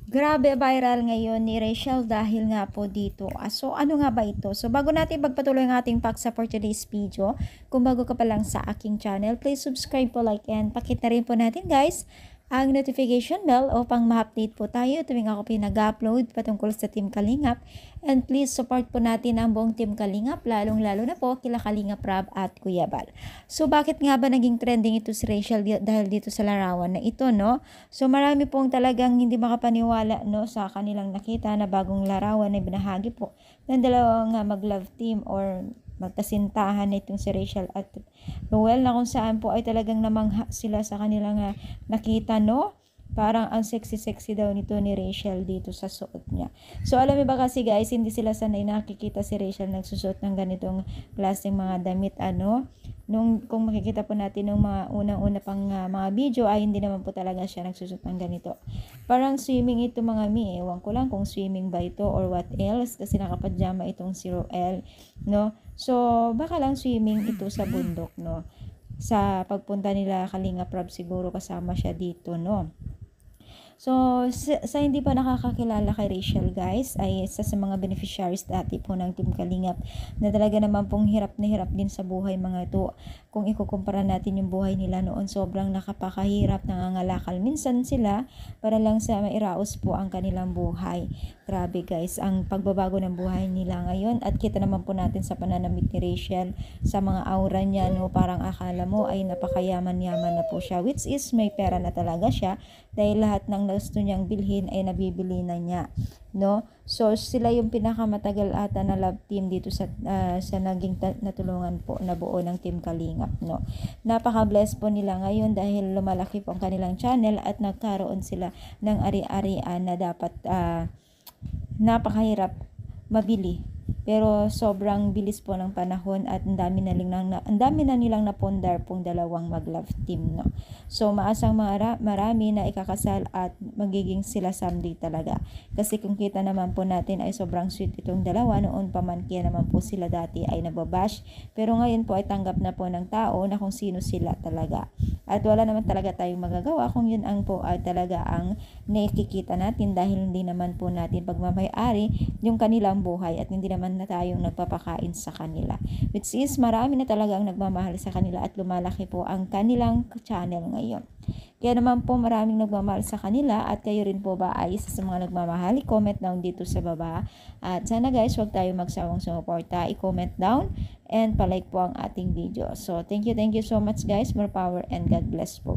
Grabe viral ngayon ni Rachel dahil nga po dito. So ano nga ba ito? So bago natin pagpatuloy ang ating paksa for today's video, kung bago ka pa lang sa aking channel, please subscribe po, like, and pakita rin po natin guys ang notification bell upang ma-update po tayo tuwing ako pinag-upload patungkol sa Team Kalingap. And please support po natin ang buong Team Kalingap, lalong-lalo na po kila Kalingap Rab at Kuya Bal. So bakit nga ba naging trending ito si Rachel dahil dito sa larawan na ito, no? So marami pong talagang hindi makapaniwala, no, sa kanilang nakita na bagong larawan na binahagi po ng dalawang mag-love team or magkasintahan na itong si Rachel at Roel, na kung saan po ay talagang namangha sila sa kanilang nakita, no? Parang ang sexy-sexy daw nito ni Rachel dito sa suot niya. So alam mo ba kasi guys, hindi sila sanay nakikita si Rachel nagsusuot ng ganitong klaseng mga damit, ano? Kung makikita po natin nung mga unang-una pang mga video ay hindi naman po talaga siya nagsusuot ng ganito. Parang swimming ito mga mi, ewan ko lang kung swimming ba ito or what else kasi nakapadyama itong si Roel, no? So baka lang swimming ito sa bundok, no? Sa pagpunta nila Kalingap Rab siguro kasama siya dito, no? So, sa hindi pa nakakakilala kay Rachel guys, ay isa sa mga beneficiaries dati po ng Team Kalingap na talaga naman pong hirap na hirap din sa buhay mga ito. Kung ikukumpara natin yung buhay nila noon, sobrang nakapakahirap, nangangalakal minsan sila para lang sa mairaos po ang kanilang buhay. Grabe guys, ang pagbabago ng buhay nila ngayon at kita naman po natin sa pananamit ni Rachel, sa mga aura niya, no, parang akala mo ay napakayaman-yaman na po siya, which is may pera na talaga siya dahil lahat ng gusto niyang bilhin ay nabibili na niya, no? So sila yung pinakamatagal ata na love team dito sa naging natulungan po na buo ng Team Kalingap, no? Napaka-blessed po nila ngayon dahil lumalaki po ang kanilang channel at nagkaroon sila ng ari-arian na dapat napakahirap mabili. Pero sobrang bilis po ng panahon at ang dami na nilang napondar pong dalawang mag-love team, no. So maasang marami na ikakasal at magiging sila someday talaga. Kasi kung kita naman po natin ay sobrang sweet itong dalawa. Noon pa man kaya naman po sila dati ay nababash. Pero ngayon po ay tanggap na po ng tao na kung sino sila talaga. At wala naman talaga tayong magagawa kung yun ang po ay talaga ang nakikita natin dahil hindi naman po natin pagmamayari yung kanilang buhay at hindi naman na tayong nagpapakain sa kanila. Which is marami na talagang nagmamahal sa kanila at lumalaki po ang kanilang channel ngayon. Kaya naman po maraming nagmamahal sa kanila at kayo rin po ba ay isa sa mga nagmamahal? I-comment down dito sa baba. At sana guys, huwag tayo magsawang sumuporta. I-comment down and palike po ang ating video. So thank you so much guys. More power and God bless po.